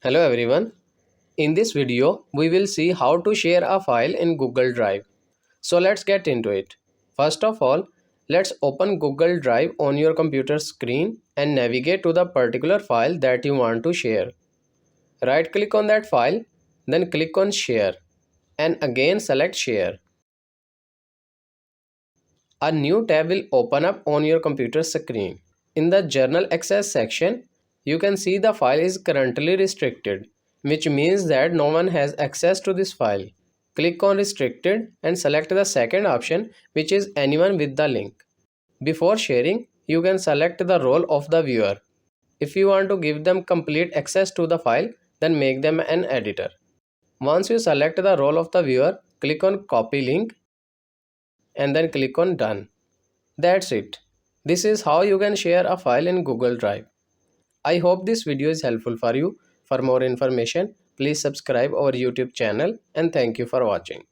Hello everyone. In this video, we will see how to share a file in Google Drive. So let's get into it. First of all, let's open Google Drive on your computer screen and navigate to the particular file that you want to share. Right click on that file, then click on Share and again select Share. A new tab will open up on your computer screen. In the Journal Access section, you can see the file is currently restricted, which means that no one has access to this file. Click on Restricted and select the second option, which is anyone with the link. Before sharing, you can select the role of the viewer. If you want to give them complete access to the file, then make them an editor. Once you select the role of the viewer, click on Copy Link and then click on Done. That's it. This is how you can share a file in Google Drive. I hope this video is helpful for you. For more information, please subscribe our YouTube channel and thank you for watching.